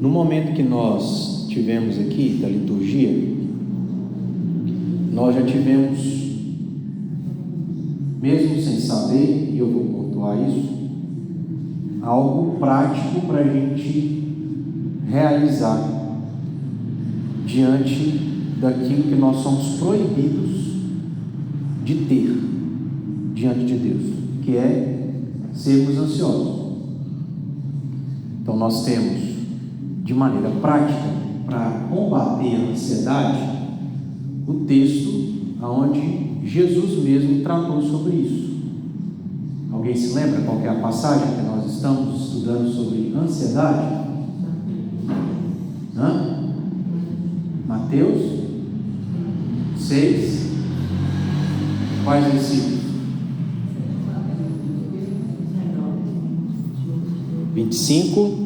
No momento que nós tivemos aqui da liturgia, nós já tivemos, mesmo sem saber, e eu vou pontuar isso, algo prático para a gente realizar diante daquilo que nós somos proibidos de ter diante de Deus, que é sermos ansiosos. Então nós temos, de maneira prática, para combater a ansiedade, o texto onde Jesus mesmo tratou sobre isso. Alguém se lembra qual é a passagem que nós estamos estudando sobre ansiedade? Mateus 6. Quais versículos? 25,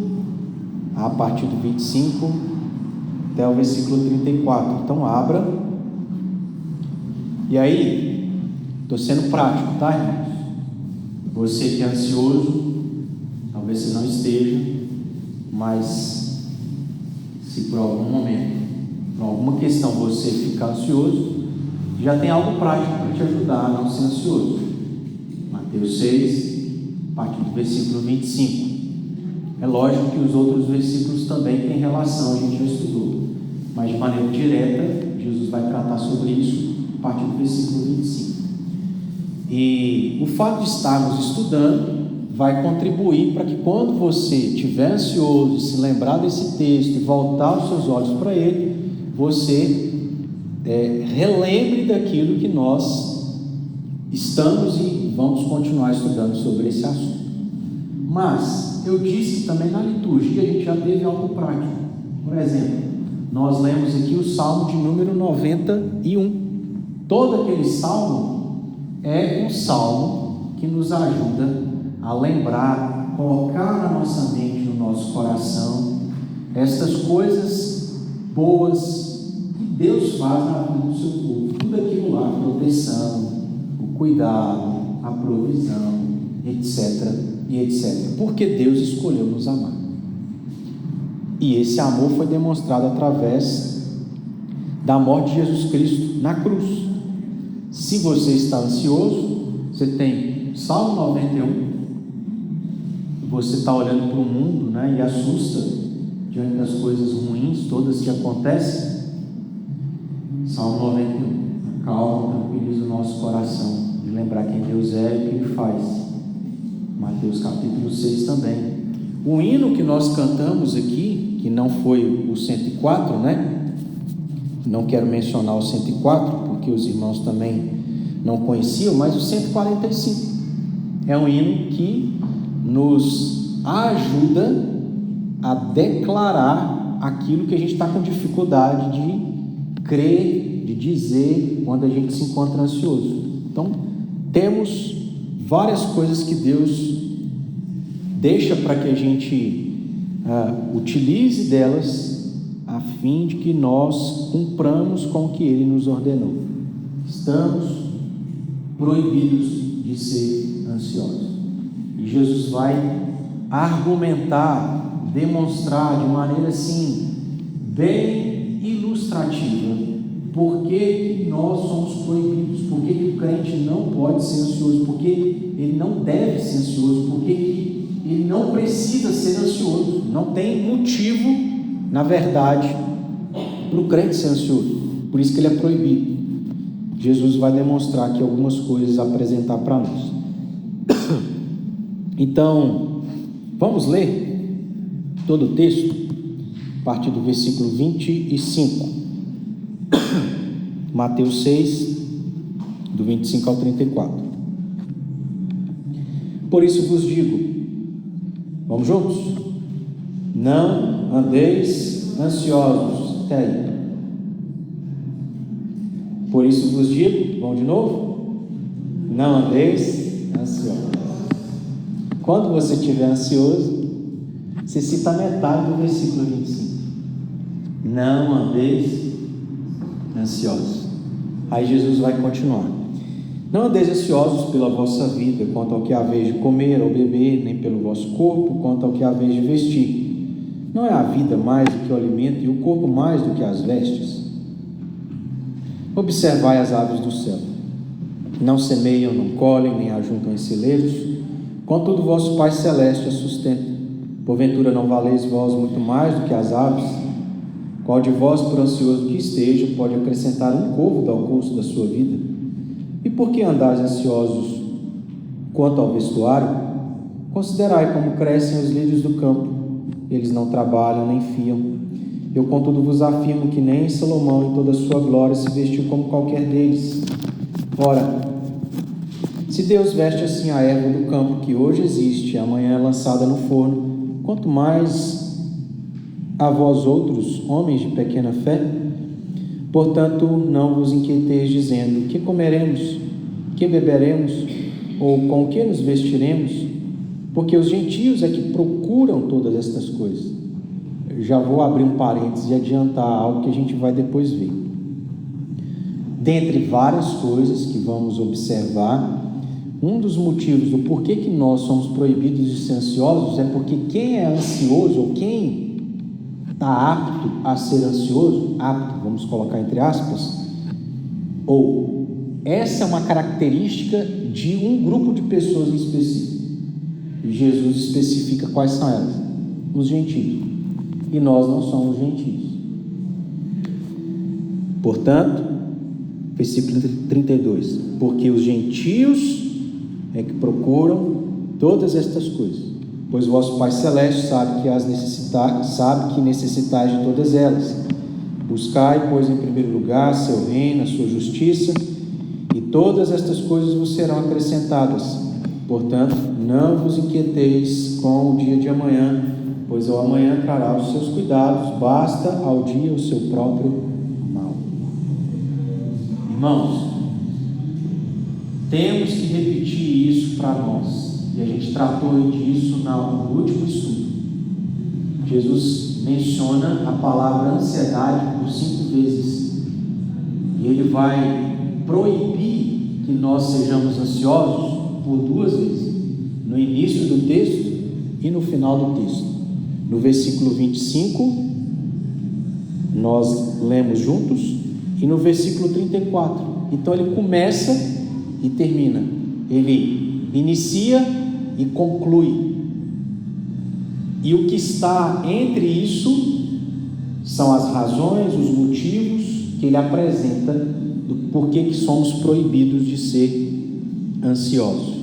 a partir do 25 até o versículo 34. Então abra. E aí, estou sendo prático, tá, irmãos? Você que é ansioso, talvez você não esteja, mas se por algum momento, por alguma questão você ficar ansioso, já tem algo prático para te ajudar a não ser ansioso. Mateus 6, a partir do versículo 25. É lógico que os outros versículos também têm relação, a gente já estudou, mas de maneira direta, Jesus vai tratar sobre isso a partir do versículo 25. E o fato de estarmos estudando vai contribuir para que quando você estiver ansioso, se lembrar desse texto e voltar os seus olhos para ele, você relembre daquilo que nós estamos e vamos continuar estudando sobre esse assunto. Mas eu disse que também na liturgia a gente já teve algo prático. Por exemplo, nós lemos aqui o Salmo de número 91. Todo aquele salmo é um salmo que nos ajuda a lembrar, colocar na nossa mente, no nosso coração, estas coisas boas que Deus faz na vida do seu povo. Tudo aquilo lá, a proteção, o cuidado, a provisão, etc. e etc. Porque Deus escolheu nos amar. E esse amor foi demonstrado através da morte de Jesus Cristo na cruz. Se você está ansioso, você tem Salmo 91, você está olhando para o mundo, né, e assusta diante das coisas ruins, todas que acontecem. Salmo 91, calma, tranquiliza o nosso coração, de lembrar quem Deus é e o que Ele faz. Mateus capítulo 6 também. O hino que nós cantamos aqui, que não foi o 104, né? Não quero mencionar o 104, porque os irmãos também não conheciam, mas o 145 é um hino que nos ajuda a declarar aquilo que a gente está com dificuldade de crer, de dizer quando a gente se encontra ansioso. Então, temos várias coisas que Deus deixa para que a gente utilize delas a fim de que nós cumpramos com o que Ele nos ordenou. Estamos proibidos de ser ansiosos. E Jesus vai argumentar, demonstrar de maneira assim, bem ilustrativa, por que nós somos proibidos, por que o crente não pode ser ansioso, por que ele não deve ser ansioso, por que ele não precisa ser ansioso. Não tem motivo, na verdade, para o crente ser ansioso, por isso que ele é proibido. Jesus vai demonstrar aqui algumas coisas, apresentar para nós. Então, vamos ler todo o texto, a partir do versículo 25. Mateus 6, do 25 ao 34. Por isso vos digo, vamos juntos? Não andeis ansiosos. Até aí. Por isso vos digo, vamos de novo? Não andeis ansiosos. Quando você estiver ansioso, você cita metade do versículo 25. Não andeis ansiosos. Aí Jesus vai continuar. Não andeis ansiosos pela vossa vida, quanto ao que haveis de comer ou beber, nem pelo vosso corpo, quanto ao que haveis de vestir. Não é a vida mais do que o alimento e o corpo mais do que as vestes? Observai as aves do céu. Não semeiam, não colhem, nem ajuntam em celeiros, contudo vosso Pai Celeste as sustenta. Porventura não valeis vós muito mais do que as aves? Qual de vós, por ansioso que esteja, pode acrescentar um côvado ao curso da sua vida? E por que andais ansiosos quanto ao vestuário? Considerai como crescem os lírios do campo. Eles não trabalham nem fiam. Eu, contudo, vos afirmo que nem Salomão, em toda a sua glória, se vestiu como qualquer deles. Ora, se Deus veste assim a erva do campo, que hoje existe e amanhã é lançada no forno, quanto mais a vós outros, homens de pequena fé? Portanto, não vos inquieteis dizendo: que comeremos? Que beberemos? Ou com que nos vestiremos? Porque os gentios é que procuram todas estas coisas. Eu já vou abrir um parênteses e adiantar algo que a gente vai depois ver. Dentre várias coisas que vamos observar, um dos motivos do porquê que nós somos proibidos de ser ansiosos é porque quem é ansioso, ou quem está apto a ser ansioso, apto, vamos colocar entre aspas, ou essa é uma característica de um grupo de pessoas em específico. E Jesus especifica quais são elas: os gentios. E nós não somos gentios. Portanto, versículo 32: porque os gentios é que procuram todas estas coisas, pois vosso Pai Celeste sabe que necessitais de todas elas. Buscai, pois, em primeiro lugar seu reino, a sua justiça, e todas estas coisas vos serão acrescentadas. Portanto, não vos inquieteis com o dia de amanhã, pois o amanhã trará os seus cuidados, basta ao dia o seu próprio mal. Irmãos, temos que repetir isso para nós, e a gente tratou disso no último estudo. Jesus menciona a palavra ansiedade por 5 vezes, e ele vai proibir que nós sejamos ansiosos por 2 vezes, no início do texto e no final do texto. No versículo 25, nós lemos juntos, e no versículo 34. Então ele começa e termina, ele inicia e conclui, e o que está entre isso são as razões, os motivos que ele apresenta do porquê que somos proibidos de ser ansiosos.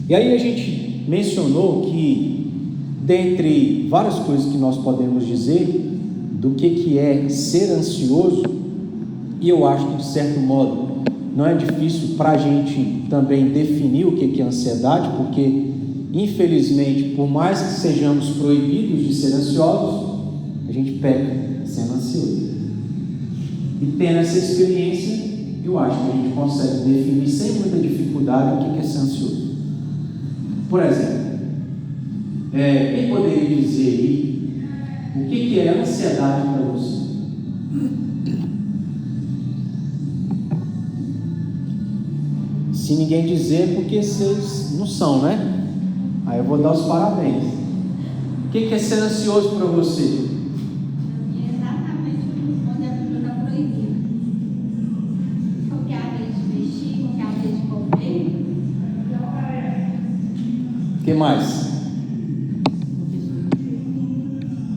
E aí a gente mencionou que, dentre várias coisas que nós podemos dizer do que é ser ansioso, e eu acho que de certo modo não é difícil para a gente também definir o que é ansiedade, porque infelizmente, por mais que sejamos proibidos de ser ansiosos, a gente peca sendo ansioso. E tendo essa experiência, eu acho que a gente consegue definir sem muita dificuldade o que é ser ansioso. Por exemplo, quem poderia dizer aí o que é ansiedade para você? Se ninguém dizer, porque vocês não são, né? Aí eu vou dar os parabéns. O que é ser ansioso para você? Exatamente onde a Bíblia está proibida. Qualquer vez de vestir, qualquer vez de comer. O que mais?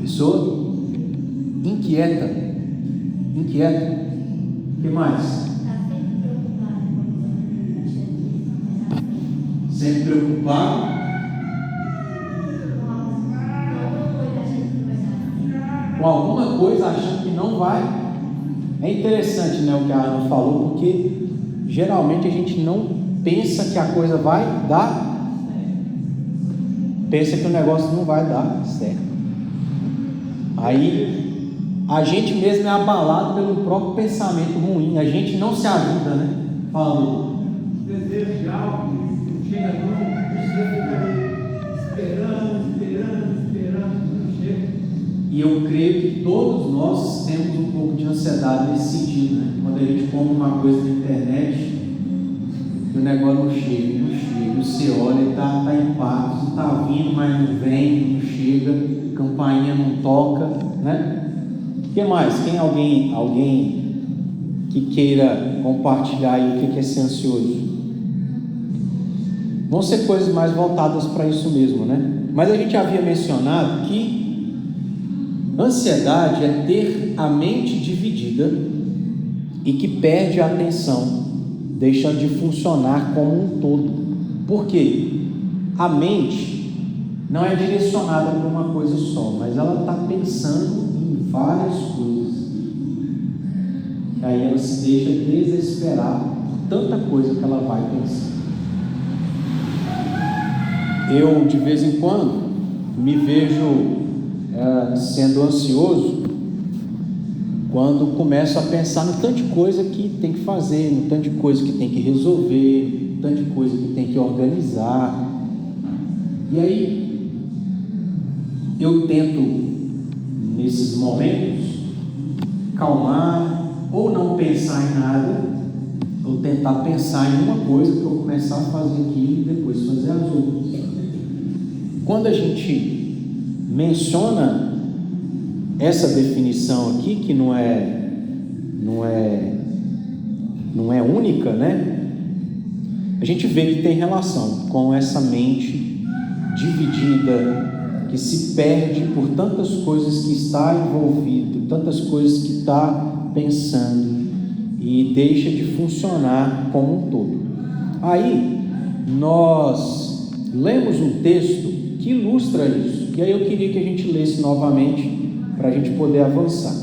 Pessoa inquieta. O que mais? Sempre preocupado. Com alguma coisa achando que não vai. É interessante, né, o que a Ana falou, porque geralmente a gente não pensa que a coisa vai dar, pensa que o negócio não vai dar certo. Aí a gente mesmo é abalado pelo próprio pensamento ruim, a gente não se ajuda, né? Falando desejo de algo, chega não, precisa ficar esperando, não chega. E eu creio que todos nós temos um pouco de ansiedade nesse sentido, né? Quando a gente compra uma coisa na internet, o negócio não chega, você olha e está em paz, está vindo, mas não vem, não chega. campainha não toca, né? O que mais? Tem alguém que queira compartilhar aí o que é ser ansioso? Vão ser coisas mais voltadas para isso mesmo, né? Mas a gente havia mencionado que ansiedade é ter a mente dividida e que perde a atenção, deixando de funcionar como um todo. Por quê? A mente não é direcionada para uma coisa só, mas ela está pensando em várias coisas. E aí ela se deixa desesperar por tanta coisa que ela vai pensando. Eu, de vez em quando, me vejo sendo ansioso quando começo a pensar no tanto de coisa que tem que fazer, no tanto de coisa que tem que resolver, no tanto de coisa que tem que organizar. E aí eu tento, nesses momentos, calmar ou não pensar em nada, ou tentar pensar em uma coisa para eu começar a fazer aquilo e depois fazer as outras. Quando a gente menciona essa definição aqui, que não é única, né? A gente vê que tem relação com essa mente dividida, que se perde por tantas coisas que está envolvido, tantas coisas que está pensando e deixa de funcionar como um todo. Aí nós lemos um texto que ilustra isso, e aí eu queria que a gente lesse novamente para a gente poder avançar.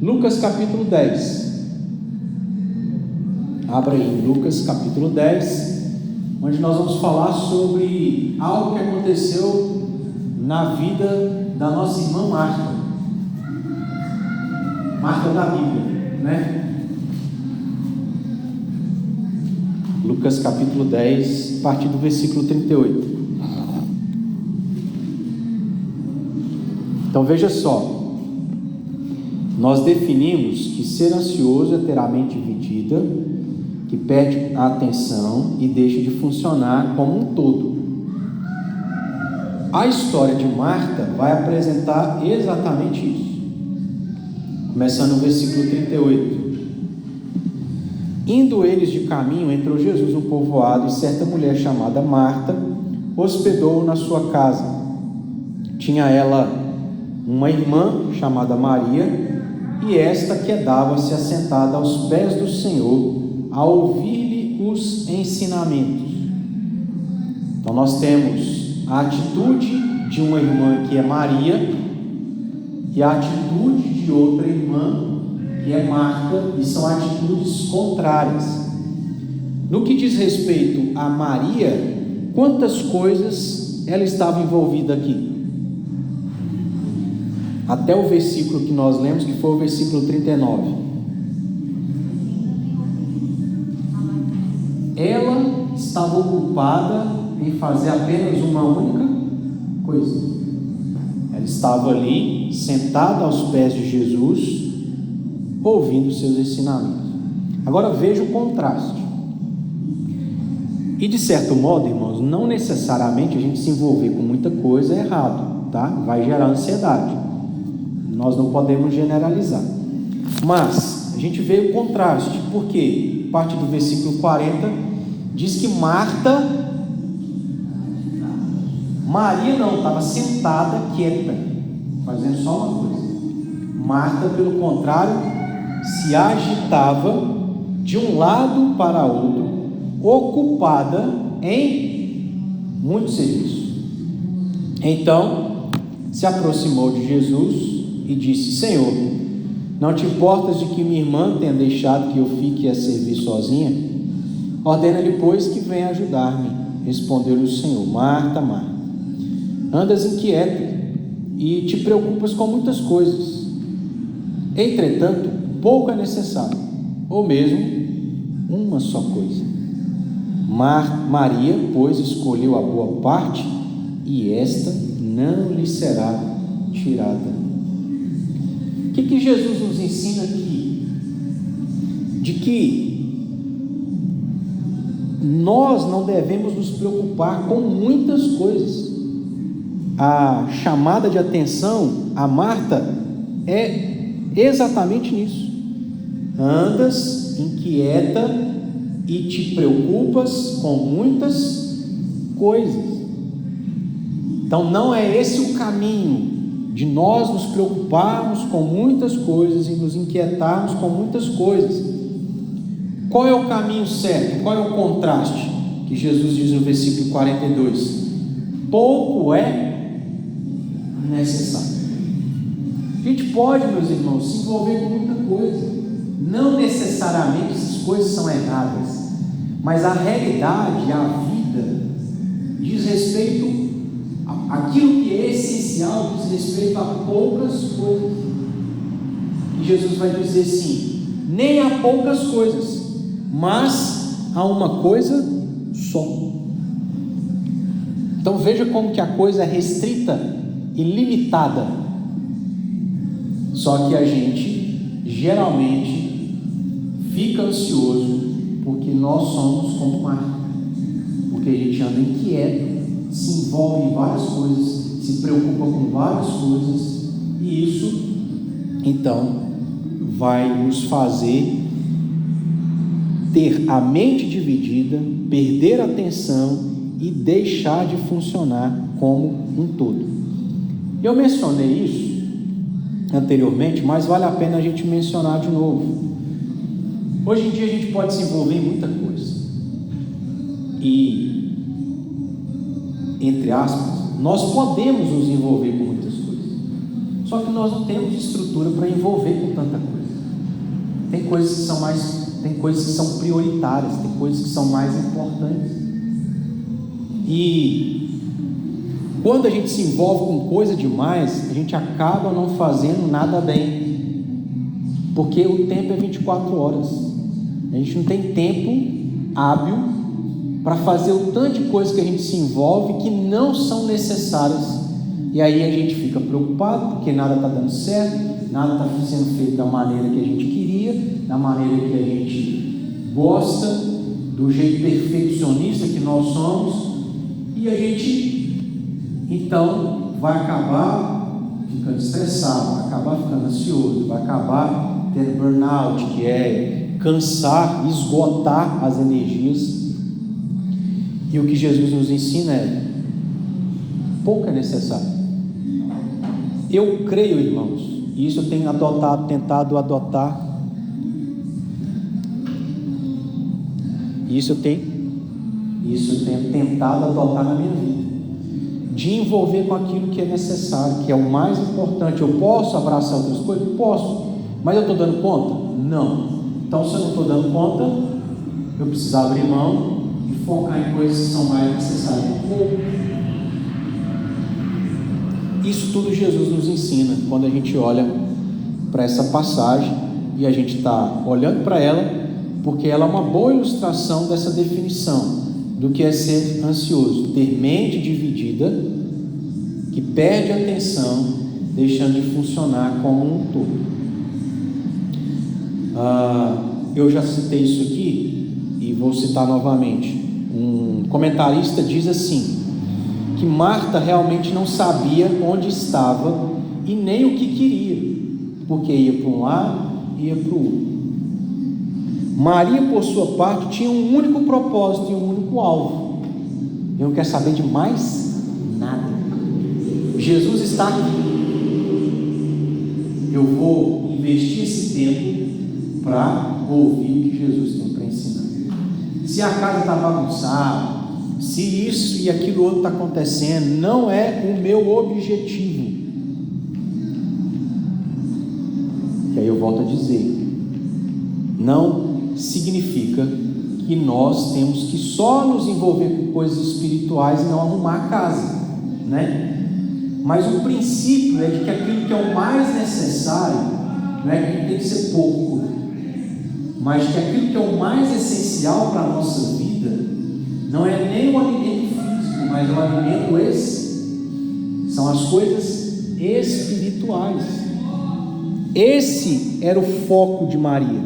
Lucas capítulo 10. Abra aí, Lucas capítulo 10, onde nós vamos falar sobre algo que aconteceu na vida da nossa irmã Marta da Bíblia, né? Lucas capítulo 10, a partir do versículo 38. Então veja só, nós definimos que ser ansioso é ter a mente dividida, que perde a atenção e deixa de funcionar como um todo. A história de Marta vai apresentar exatamente isso. Começando no versículo 38. Indo eles de caminho, entrou Jesus no povoado, e certa mulher chamada Marta hospedou-o na sua casa. Tinha ela uma irmã chamada Maria, e esta quedava-se assentada aos pés do Senhor, a ouvir-lhe os ensinamentos. Então nós temos a atitude de uma irmã que é Maria, e a atitude de outra irmã que é Marta, e são atitudes contrárias. No que diz respeito a Maria, quantas coisas ela estava envolvida aqui? Até o versículo que nós lemos, que foi o versículo 39. Ela estava ocupada em fazer apenas uma única coisa. Ela estava ali, sentada aos pés de Jesus, ouvindo seus ensinamentos. Agora veja o contraste. E de certo modo, irmãos, não necessariamente a gente se envolver com muita coisa é errado, tá? Vai gerar ansiedade. Nós não podemos generalizar. Mas a gente vê o contraste, porque a partir do versículo 40 diz que Maria não, estava sentada, quieta, fazendo só uma coisa. Marta, pelo contrário, se agitava de um lado para outro, ocupada em muito serviço. Então se aproximou de Jesus e disse: Senhor, não te importas de que minha irmã tenha deixado que eu fique a servir sozinha? Ordena-lhe, pois, que venha ajudar-me. Respondeu-lhe o Senhor: Marta, Marta, andas inquieta e te preocupas com muitas coisas. Entretanto, pouco é necessário, ou mesmo uma só coisa. Maria, pois, escolheu a boa parte, e esta não lhe será tirada. O que Jesus nos ensina aqui? De que nós não devemos nos preocupar com muitas coisas. a chamada de atenção a Marta é exatamente nisso. Andas inquieta e te preocupas com muitas coisas. Então não é esse o caminho de nós nos preocuparmos com muitas coisas e nos inquietarmos com muitas coisas. Qual é o caminho certo? Qual é o contraste que Jesus diz no versículo 42? Pouco é necessário. A gente pode, meus irmãos, se envolver com muita coisa. Não necessariamente essas coisas são erradas, mas a realidade, a vida, diz respeito àquilo que é essencial, diz respeito a poucas coisas. E Jesus vai dizer assim: nem há poucas coisas, mas há uma coisa só. Então veja como que a coisa é restrita e limitada. Só que a gente geralmente fica ansioso porque nós somos como Marta, porque a gente anda inquieto, se envolve em várias coisas, se preocupa com várias coisas, e isso então vai nos fazer ter a mente dividida, perder a atenção e deixar de funcionar como um todo. Eu mencionei isso anteriormente, mas vale a pena a gente mencionar de novo. Hoje em dia a gente pode se envolver em muita coisa e, entre aspas, nós podemos nos envolver com muitas coisas, só que nós não temos estrutura para envolver com tanta coisa. Tem coisas que são prioritárias, tem coisas que são mais importantes. E quando a gente se envolve com coisa demais, a gente acaba não fazendo nada bem, porque o tempo é 24 horas. A gente não tem tempo hábil para fazer o tanto de coisa que a gente se envolve que não são necessárias. E aí a gente fica preocupado porque nada está dando certo, nada está sendo feito da maneira que a gente queria, da maneira que a gente gosta, do jeito perfeccionista que nós somos, e a gente então vai acabar ficando estressado, vai acabar ficando ansioso, vai acabar tendo burnout, que é cansar, esgotar as energias. E o que Jesus nos ensina é: pouco é necessário. Eu creio, irmãos, e isso eu tenho tentado adotar, isso eu tenho tentado adotar na minha vida, de envolver com aquilo que é necessário, que é o mais importante. Eu posso abraçar outras coisas? Posso, mas eu estou dando conta? Não. Então, se eu não estou dando conta, eu preciso abrir mão e focar em coisas que são mais necessárias. Isso tudo Jesus nos ensina quando a gente olha para essa passagem, e a gente está olhando para ela porque ela é uma boa ilustração dessa definição do que é ser ansioso: ter mente dividida, que perde a atenção, deixando de funcionar como um todo. Eu já citei isso aqui e vou citar novamente. Um comentarista diz assim, que Marta realmente não sabia onde estava e nem o que queria, porque ia para um lado e ia para o outro. Maria, por sua parte, tinha um único propósito e um único alvo: eu não quero saber de mais nada. Jesus está aqui, eu vou investir esse tempo para ouvir o que Jesus tem para ensinar. Se a casa está bagunçada, se isso e aquilo outro está acontecendo, não é o meu objetivo. E aí eu volto a dizer, não significa que nós temos que só nos envolver com coisas espirituais e não arrumar a casa, né? Mas o princípio é de que aquilo que é o mais necessário não é que tem que ser pouco, mas que aquilo que é o mais essencial para a nossa vida não é nem o alimento físico, mas o alimento são as coisas espirituais. Esse era o foco de Maria: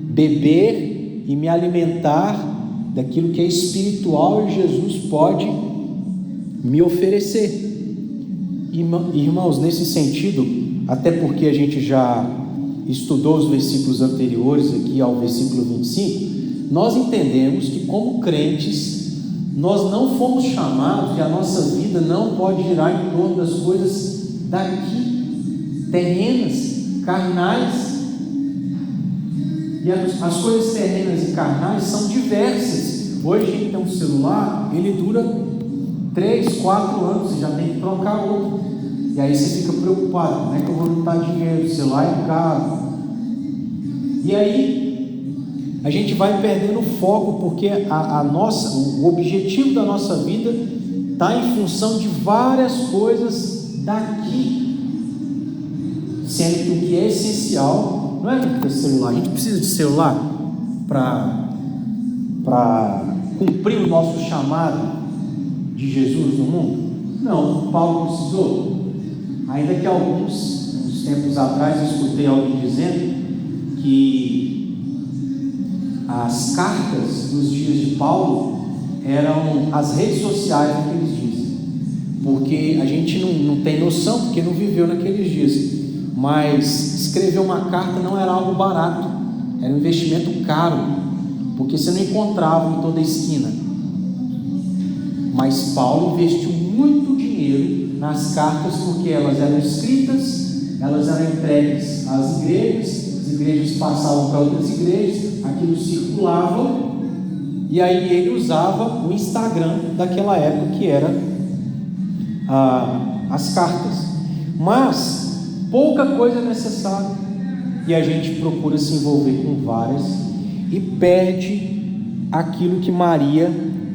beber e me alimentar daquilo que é espiritual e Jesus pode me oferecer. Irmãos, nesse sentido, até porque a gente já estudou os versículos anteriores aqui ao versículo 25, nós entendemos que como crentes, nós não fomos chamados e a nossa vida não pode girar em torno das coisas daqui, terrenas, carnais. E as coisas terrenas e carnais são diversas. Hoje a gente tem um celular, ele dura 3, 4 anos, você já tem que trocar outro. E aí você fica preocupado, como é que eu vou juntar dinheiro? O celular é caro. E aí a gente vai perdendo o foco, porque o objetivo da nossa vida está em função de várias coisas daqui, sendo que o que é essencial não é ter celular. A gente precisa de celular para cumprir o nosso chamado de Jesus no mundo? Não, Paulo precisou. Ainda que uns tempos atrás eu escutei alguém dizendo que as cartas dos dias de Paulo eram as redes sociais naqueles dias, porque a gente não tem noção, porque não viveu naqueles dias, mas escrever uma carta não era algo barato, era um investimento caro, porque você não encontrava em toda a esquina. Mas Paulo investiu muito dinheiro nas cartas, porque elas eram escritas, elas eram entregues às igrejas, as igrejas passavam para outras igrejas, aquilo circulava, e aí ele usava o Instagram daquela época, que era as cartas. Mas pouca coisa é necessária, e a gente procura se envolver com várias e perde aquilo que Maria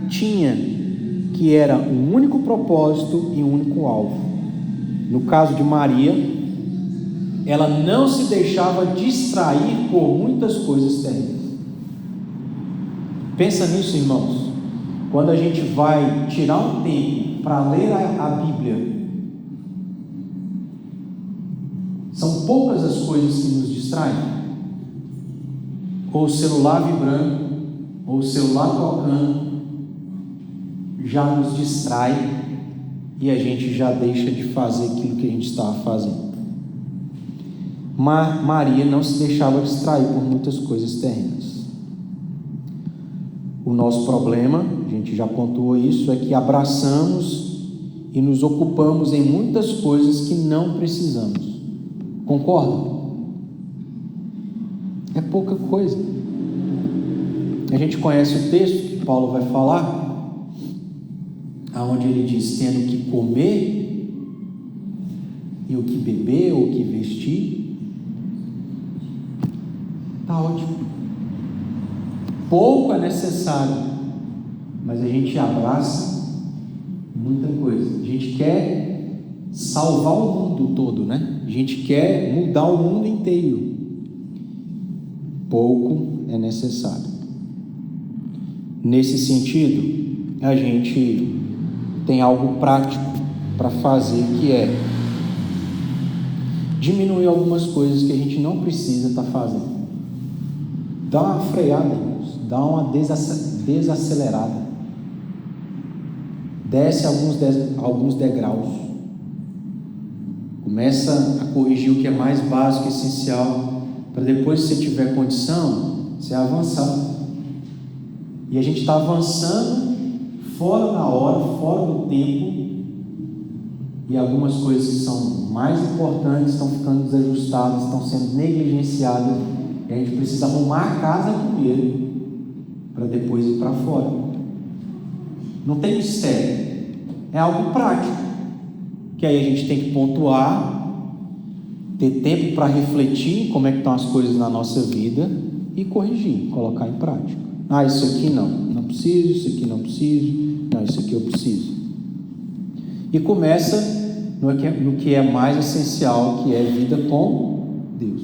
tinha, que era um único propósito e um único alvo. No caso de Maria, ela não se deixava distrair por muitas coisas terrenas. Pensa nisso, irmãos. Quando a gente vai tirar um tempo para ler a Bíblia, são poucas as coisas que nos distraem. Ou o celular vibrando, ou o celular tocando, já nos distrai e a gente já deixa de fazer aquilo que a gente estava fazendo. Mas Maria não se deixava distrair por muitas coisas terrenas. O nosso problema, a gente já pontuou isso, é que abraçamos e nos ocupamos em muitas coisas que não precisamos. Concordam? É pouca coisa. A gente conhece o texto que Paulo vai falar, aonde ele diz: tendo que comer e o que beber ou o que vestir. Está ótimo. Pouco é necessário, mas a gente abraça muita coisa. A gente quer salvar o mundo todo, né? A gente quer mudar o mundo inteiro. Pouco é necessário. Nesse sentido, a gente tem algo prático para fazer, que é diminuir algumas coisas que a gente não precisa estar fazendo. Dá uma freada, irmãos, dá uma desacelerada, desce alguns degraus, começa a corrigir o que é mais básico e essencial, para depois, se você tiver condição, você avançar. E a gente está avançando fora da hora, fora do tempo, e algumas coisas que são mais importantes estão ficando desajustadas, estão sendo negligenciadas, e a gente precisa arrumar a casa primeiro, para depois ir para fora. Não tem mistério, é algo prático, que aí a gente tem que pontuar, ter tempo para refletir como é que estão as coisas na nossa vida e corrigir, colocar em prática. Isso aqui não preciso, isso aqui não preciso, isso aqui eu preciso. E começa no que é mais essencial, que é a vida com Deus.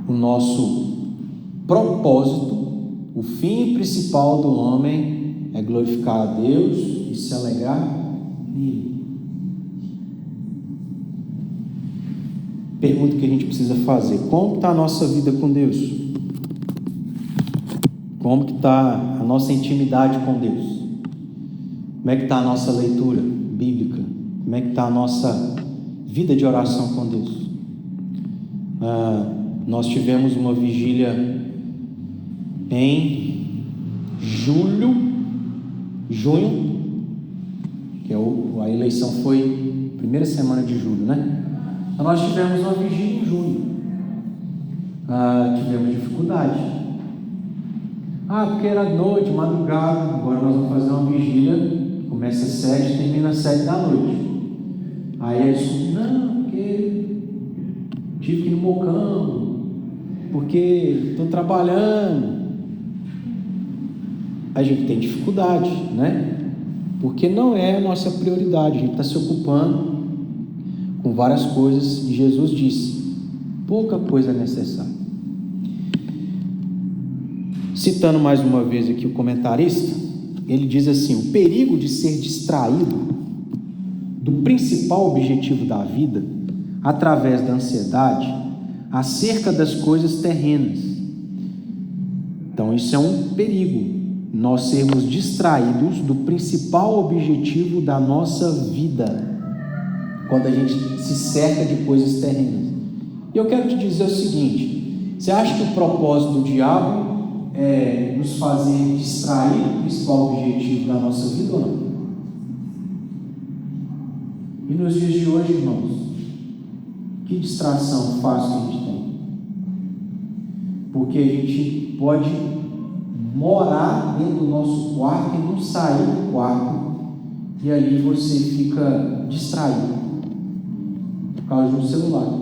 O nosso propósito, o fim principal do homem é glorificar a Deus e se alegrar nele. Pergunta que a gente precisa fazer: como está a nossa vida com Deus? Como que está a nossa intimidade com Deus? Como é que está a nossa leitura bíblica? Como é que está a nossa vida de oração com Deus? Nós tivemos uma vigília em junho, que a eleição foi primeira semana de julho, né? Então nós tivemos uma vigília em junho. Tivemos dificuldade. Porque era noite, madrugada. Agora nós vamos fazer uma vigília que começa às 7 e termina às 7 da noite. Aí eles não, porque tive que ir no Mocambo, porque estou trabalhando. A gente tem dificuldade, né? Porque não é a nossa prioridade. A gente está se ocupando com várias coisas e Jesus disse: pouca coisa é necessária. Citando mais uma vez aqui o comentarista, ele diz assim: o perigo de ser distraído do principal objetivo da vida através da ansiedade acerca das coisas terrenas. Então isso é um perigo, nós sermos distraídos do principal objetivo da nossa vida quando a gente se cerca de coisas terrenas. E eu quero te dizer o seguinte: você acha que o propósito do diabo é nos fazer distrair do principal objetivo da nossa vida ou não? E nos dias de hoje, irmãos, que distração fácil que a gente tem? Porque a gente pode morar dentro do nosso quarto e não sair do quarto, e ali você fica distraído por causa de um celular.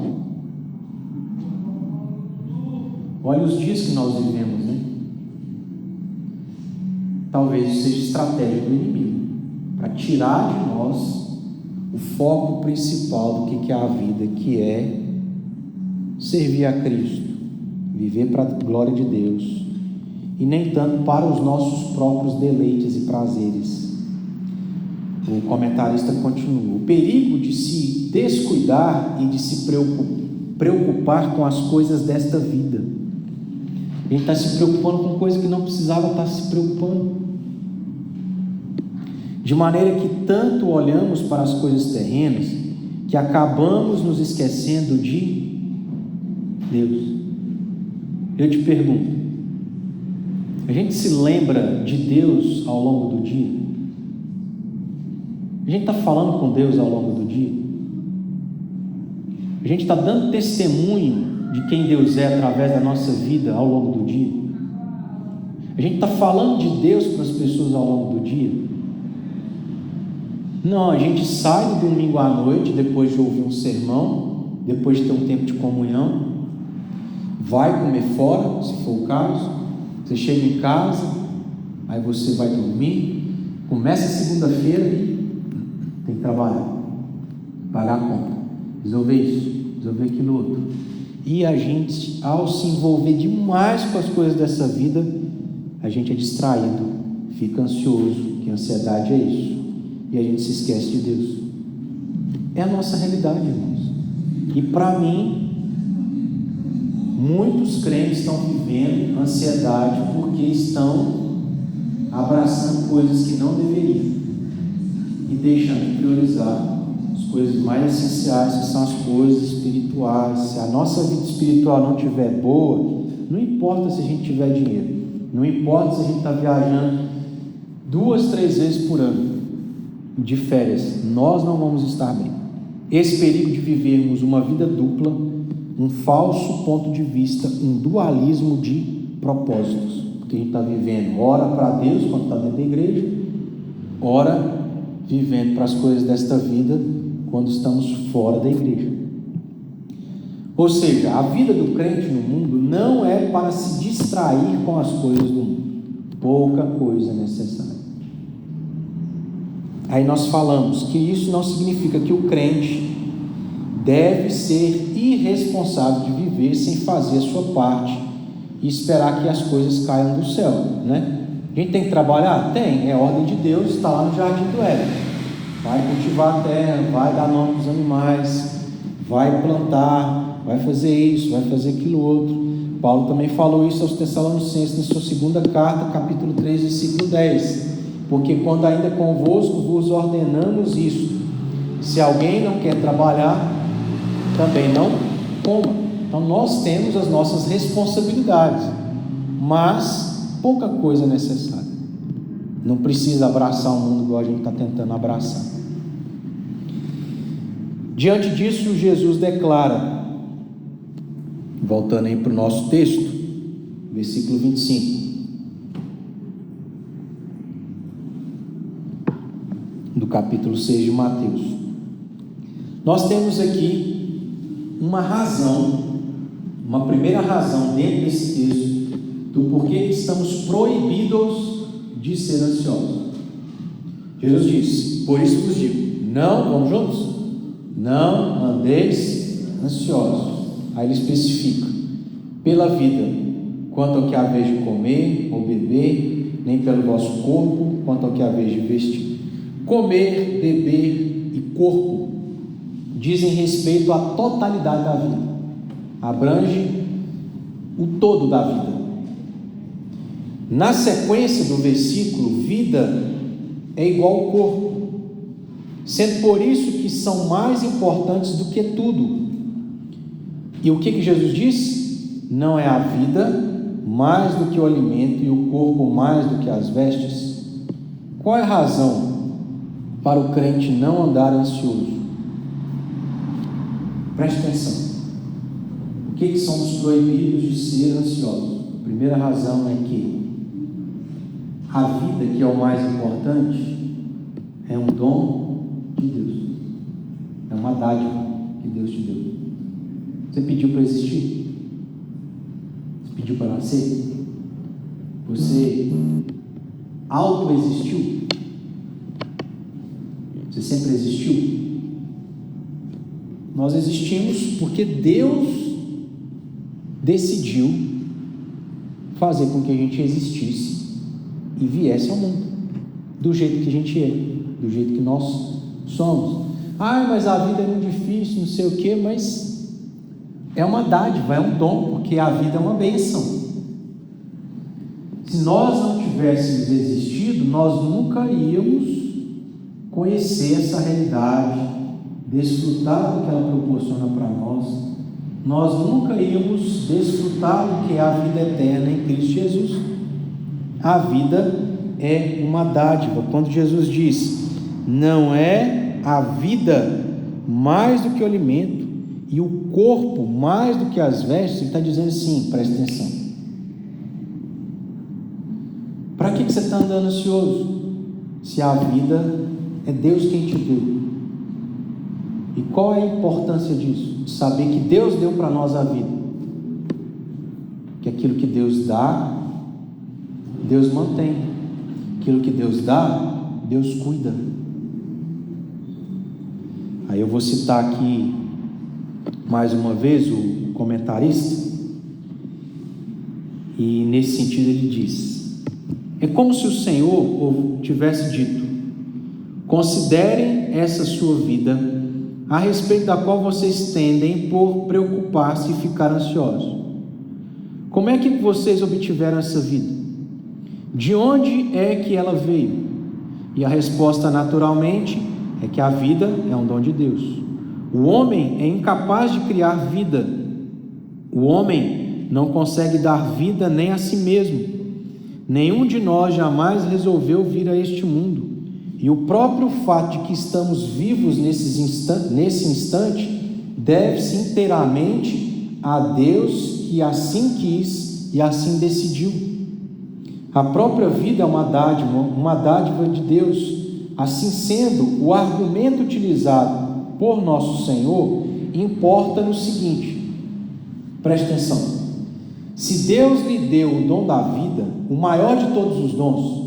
Olha os dias que nós vivemos, né? Talvez seja estratégia do inimigo para tirar de nós o foco principal do que é a vida, que é servir a Cristo, viver para a glória de Deus, e nem tanto para os nossos próprios deleites e prazeres. O comentarista continua: o perigo de se descuidar e de se preocupar com as coisas desta vida. A gente está se preocupando com coisas que não precisava estar se preocupando, de maneira que tanto olhamos para as coisas terrenas que acabamos nos esquecendo de Deus. Eu te pergunto: a gente se lembra de Deus ao longo do dia? A gente está falando com Deus ao longo do dia? A gente está dando testemunho de quem Deus é através da nossa vida ao longo do dia? A gente está falando de Deus para as pessoas ao longo do dia? Não, a gente sai no domingo à noite, depois de ouvir um sermão, depois de ter um tempo de comunhão, vai comer fora, se for o caso, você chega em casa, aí você vai dormir, começa a segunda-feira e tem que trabalhar, pagar a conta, resolver isso, resolver aquilo outro. E a gente, ao se envolver demais com as coisas dessa vida, a gente é distraído, fica ansioso, que ansiedade é isso, e a gente se esquece de Deus. É a nossa realidade, irmãos. E para mim, muitos crentes estão vivendo ansiedade porque estão abraçando coisas que não deveriam e deixando de priorizar as coisas mais essenciais, que são as coisas espirituais. Se a nossa vida espiritual não estiver boa, não importa se a gente tiver dinheiro, não importa se a gente está viajando 2, 3 vezes por ano de férias, nós não vamos estar bem. Esse perigo de vivermos uma vida dupla, um falso ponto de vista, um dualismo de propósitos, porque a gente está vivendo ora para Deus quando está dentro da igreja, ora vivendo para as coisas desta vida quando estamos fora da igreja. Ou seja, a vida do crente no mundo não é para se distrair com as coisas do mundo. Pouca coisa é necessária. Aí nós falamos que isso não significa que o crente deve ser irresponsável de viver sem fazer a sua parte e esperar que as coisas caiam do céu, né? A gente tem que trabalhar? Tem, é ordem de Deus, está lá no jardim do Éden. Vai cultivar a terra, vai dar nome aos animais, vai plantar, vai fazer isso, vai fazer aquilo outro. Paulo também falou isso aos Tessalonicenses na sua segunda carta, capítulo 3, versículo 10. porque quando ainda convosco vos ordenamos isso, se alguém não quer trabalhar, também não coma. Então nós temos as nossas responsabilidades, mas pouca coisa é necessária. Não precisa abraçar o mundo igual a gente está tentando abraçar. Diante disso, Jesus declara, voltando aí para o nosso texto, versículo 25, do capítulo 6 de Mateus. Nós temos aqui uma razão, uma primeira razão dentro desse texto, do porquê estamos proibidos de ser ansiosos. Jesus disse: por isso vos digo, não, vamos juntos? Não andeis ansiosos. Aí ele especifica: pela vida, quanto ao que haveis de comer ou beber, nem pelo vosso corpo, quanto ao que haveis de vestir. Comer, beber e corpo dizem respeito à totalidade da vida, abrange o todo da vida. Na sequência do versículo, vida é igual ao corpo, sendo por isso que são mais importantes do que tudo. E o que Jesus disse? Não é a vida mais do que o alimento e o corpo mais do que as vestes? Qual é a razão para o crente não andar ansioso? Preste atenção. Por que somos proibidos de ser ansiosos? A primeira razão é que a vida, que é o mais importante, é um dom de Deus, é uma dádiva que Deus te deu. Você pediu para existir? Você pediu para nascer? Você autoexistiu? Você sempre existiu? Nós existimos porque Deus decidiu fazer com que a gente existisse e viesse ao mundo, do jeito que a gente é, do jeito que nós somos. Mas a vida é muito difícil, não sei o que, mas é uma dádiva, é um dom, porque a vida é uma bênção. Se nós não tivéssemos existido, nós nunca íamos conhecer essa realidade, desfrutar do que ela proporciona para nós. Nós nunca íamos desfrutar do que é a vida eterna em Cristo Jesus. A vida é uma dádiva. Quando Jesus diz, não é a vida mais do que o alimento e o corpo mais do que as vestes, ele está dizendo assim, presta atenção. Para que você está andando ansioso? Se a vida é Deus quem te deu. E qual é a importância disso? De saber que Deus deu para nós a vida. Que aquilo que Deus dá, Deus mantém. Aquilo que Deus dá, Deus cuida. Aí eu vou citar aqui mais uma vez o comentarista. E nesse sentido ele diz: é como se o Senhor tivesse dito: considerem essa sua vida, a respeito da qual vocês tendem por preocupar-se e ficar ansiosos. Como é que vocês obtiveram essa vida? De onde é que ela veio? E a resposta, naturalmente, é que a vida é um dom de Deus. O homem é incapaz de criar vida. O homem não consegue dar vida nem a si mesmo. Nenhum de nós jamais resolveu vir a este mundo. E o próprio fato de que estamos vivos nesse instante deve-se inteiramente a Deus, que assim quis e assim decidiu. A própria vida é uma dádiva de Deus. Assim sendo, o argumento utilizado por nosso Senhor importa no seguinte: preste atenção. Se Deus lhe deu o dom da vida, o maior de todos os dons,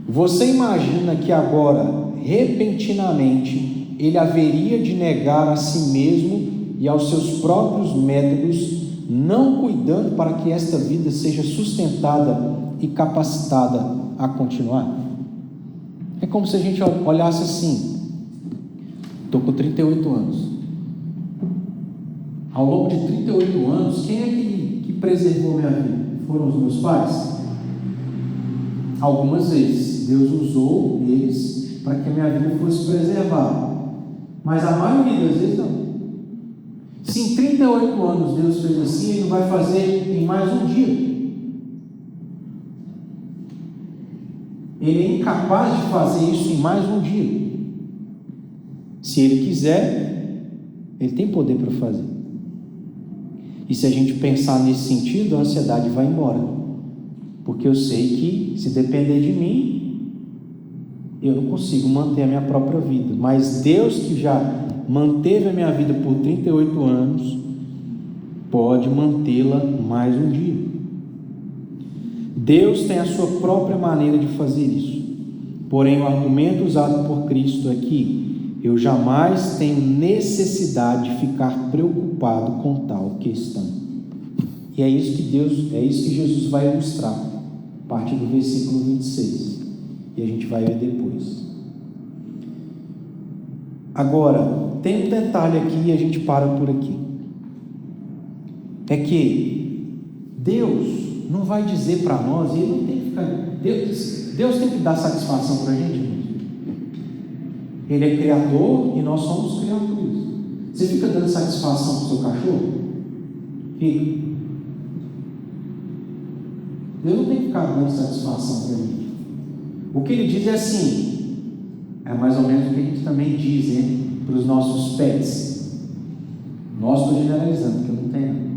você imagina que agora, repentinamente, ele haveria de negar a si mesmo e aos seus próprios métodos, não cuidando para que esta vida seja sustentada e capacitada a continuar? É como se a gente olhasse assim: estou com 38 anos. Ao longo de 38 anos, quem é que preservou minha vida? Foram os meus pais? Algumas vezes Deus usou eles para que a minha vida fosse preservada, mas a maioria das vezes não. Se em 38 anos Deus fez assim, Ele não vai fazer em mais um dia. Ele é incapaz de fazer isso em mais um dia. Se Ele quiser, Ele tem poder para fazer. E se a gente pensar nesse sentido, a ansiedade vai embora. Porque eu sei que, se depender de mim, eu não consigo manter a minha própria vida. Mas Deus, que já manteve a minha vida por 38 anos, pode mantê-la mais um dia. Deus tem a sua própria maneira de fazer isso. Porém, o argumento usado por Cristo é que eu jamais tenho necessidade de ficar preocupado com tal questão. E é isso que Jesus vai ilustrar a partir do versículo 26. E a gente vai ver depois. Agora, tem um detalhe aqui e a gente para por aqui. É que Deus não vai dizer para nós, e Ele não tem que ficar. Deus tem que dar satisfação para a gente, irmãos. Ele é criador e nós somos criaturas. Você fica dando satisfação para o seu cachorro? Fica. Deus não tem que ficar dando satisfação para a gente. O que Ele diz é assim, é mais ou menos o que a gente também diz, hein, para os nossos pets. Nós, estou generalizando, porque eu não tenho.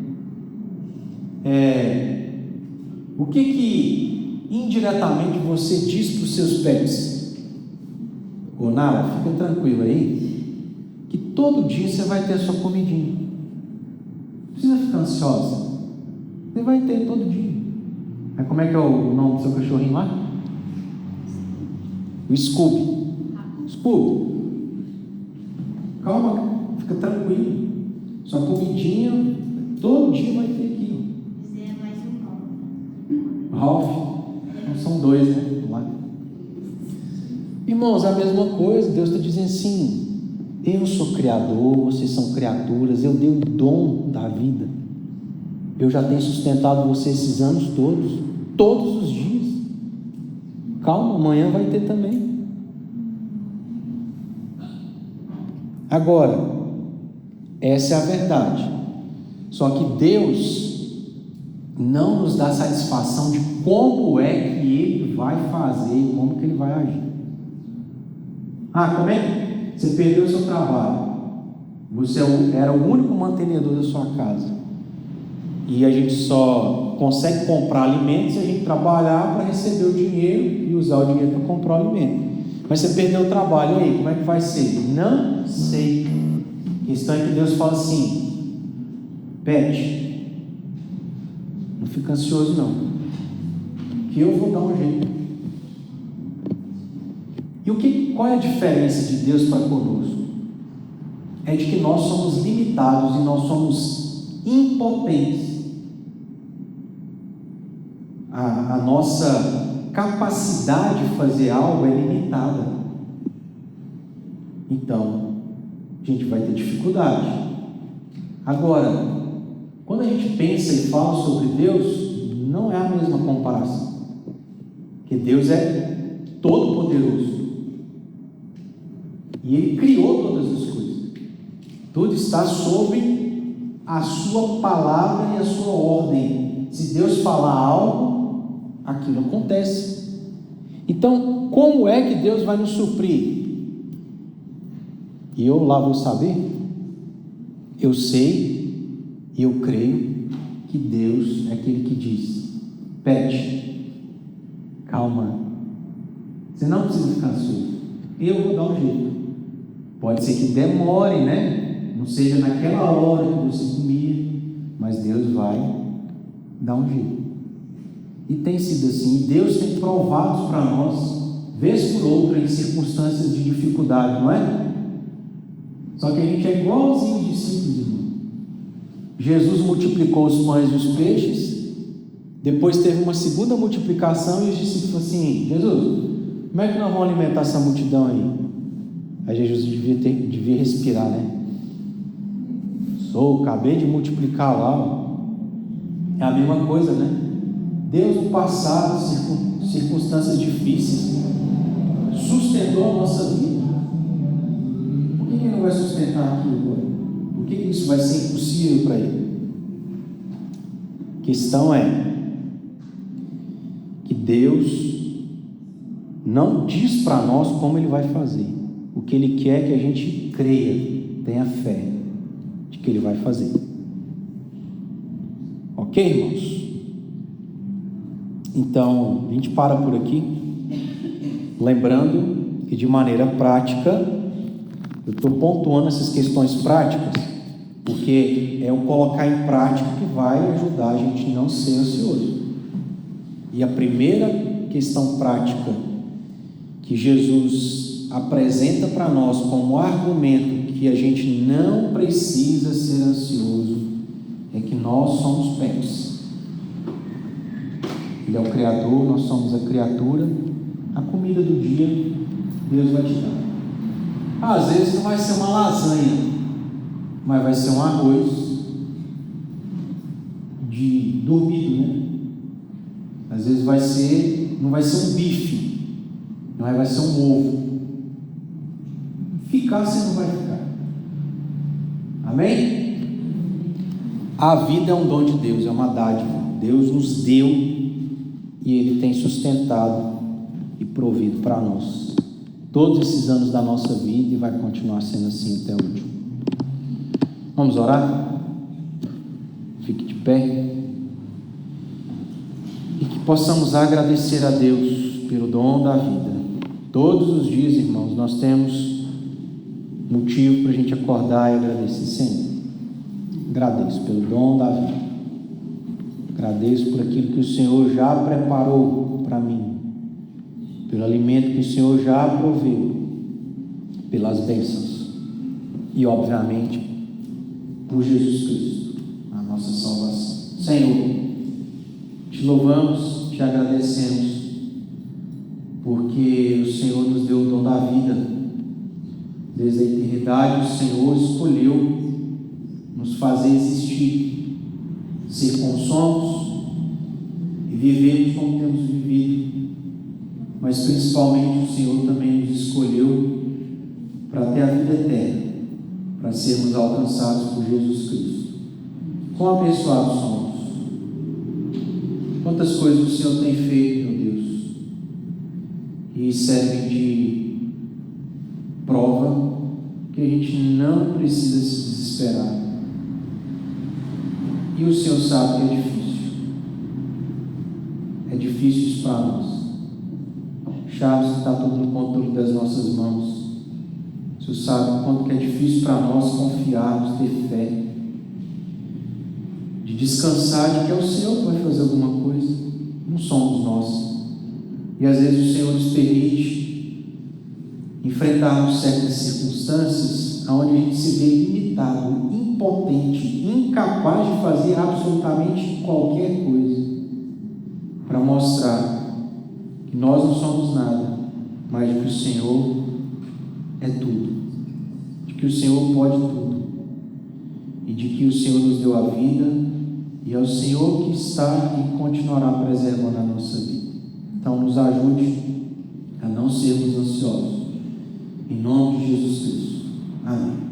O que indiretamente você diz para os seus pets? Ô Nara, fica tranquilo aí, que todo dia você vai ter a sua comidinha. Não precisa ficar ansiosa. Você vai ter todo dia. Aí como é que é o nome do seu cachorrinho lá? O Scooby. Scooby, calma, fica tranquilo. Sua comidinha todo dia vai ter aqui. Você é mais um Ralph. São dois, né? Irmãos, a mesma coisa. Deus está dizendo assim: eu sou criador, vocês são criaturas, eu dei o dom da vida, eu já tenho sustentado vocês esses anos todos os dias. Calma, amanhã vai ter também. Agora, essa é a verdade. Só que Deus não nos dá satisfação de como é que Ele vai fazer, como que Ele vai agir. Como é que você perdeu o seu trabalho? Você era o único mantenedor da sua casa. E a gente só consegue comprar alimentos se a gente trabalhar para receber o dinheiro e usar o dinheiro para comprar o alimento. Mas você perdeu o trabalho, e aí, como é que vai ser? Não sei. A questão é que Deus fala assim: pede, não fica ansioso não, que eu vou dar um jeito. E qual é a diferença de Deus para conosco? É de que nós somos limitados e nós somos impotentes. A nossa capacidade de fazer algo é limitada. Então, a gente vai ter dificuldade. Agora, quando a gente pensa e fala sobre Deus, não é a mesma comparação. Porque Deus é todo poderoso. E Ele criou todas as coisas. Tudo está sob a sua palavra e a sua ordem. Se Deus falar algo, aquilo acontece. Então, como é que Deus vai nos suprir? E eu lá vou saber? Eu sei e eu creio que Deus é aquele que diz: pede, calma, você não precisa ficar ansioso, eu vou dar um jeito. Pode ser que demore, né? Não seja naquela hora que você comia, mas Deus vai dar um jeito. E tem sido assim. Deus tem provado para nós, vez por outra, em circunstâncias de dificuldade, não é? Só que a gente é igualzinho os discípulos, irmão. Jesus multiplicou os pães e os peixes, depois teve uma segunda multiplicação e os discípulos falaram assim: Jesus, como é que nós vamos alimentar essa multidão aí? Aí Jesus devia respirar, né? Acabei de multiplicar lá. É a mesma coisa, né? Deus no passado circunstâncias difíceis, sustentou a nossa vida. Por que Ele não vai sustentar aquilo agora? Por que isso vai ser impossível para Ele? A questão é que Deus não diz para nós como Ele vai fazer. O que Ele quer é que a gente creia, tenha fé de que Ele vai fazer. Ok, irmãos? Então, a gente para por aqui, lembrando que de maneira prática, eu estou pontuando essas questões práticas, porque é o colocar em prática que vai ajudar a gente a não ser ansioso. E a primeira questão prática que Jesus apresenta para nós como argumento que a gente não precisa ser ansioso é que nós somos pés. Ele é o Criador, nós somos a criatura. A comida do dia Deus vai te dar. Às vezes não vai ser uma lasanha, mas vai ser um arroz de dormido, né? Às vezes não vai ser um bife, mas vai ser um ovo. Ficar você não vai ficar. Amém? A vida é um dom de Deus, é uma dádiva. Deus nos deu e Ele tem sustentado e provido para nós todos esses anos da nossa vida e vai continuar sendo assim até o último. Vamos orar? Fique de pé e que possamos agradecer a Deus pelo dom da vida. Todos os dias, irmãos, nós temos motivo para a gente acordar e agradecer. Senhor, agradeço pelo dom da vida, agradeço por aquilo que o Senhor já preparou para mim, pelo alimento que o Senhor já proveu, pelas bênçãos e, obviamente, por Jesus Cristo, a nossa salvação. Senhor, te louvamos, te agradecemos, porque o Senhor nos deu o dom da vida. Desde a eternidade, o Senhor escolheu nos fazer existir, ser como somos e vivermos como temos vivido. Mas principalmente o Senhor também nos escolheu para ter a vida eterna, para sermos alcançados por Jesus Cristo. Quão abençoados somos! Quantas coisas o Senhor tem feito, meu Deus, e servem de prova que a gente não precisa se desesperar. E o Senhor sabe que é difícil. É difícil isso para nós. Chaves que está tudo no controle das nossas mãos. O Senhor sabe o quanto que é difícil para nós confiarmos, ter fé, de descansar de que é o Senhor que vai fazer alguma coisa, não somos nós. E às vezes o Senhor nos permite enfrentarmos certas circunstâncias onde a gente se vê limitado, impotente, incapaz de fazer absolutamente qualquer coisa, para mostrar que nós não somos nada, mas de que o Senhor é tudo, de que o Senhor pode tudo, e de que o Senhor nos deu a vida, e é o Senhor que está e continuará preservando a nossa vida. Então nos ajude a não sermos ansiosos, em nome de Jesus Cristo. Amém.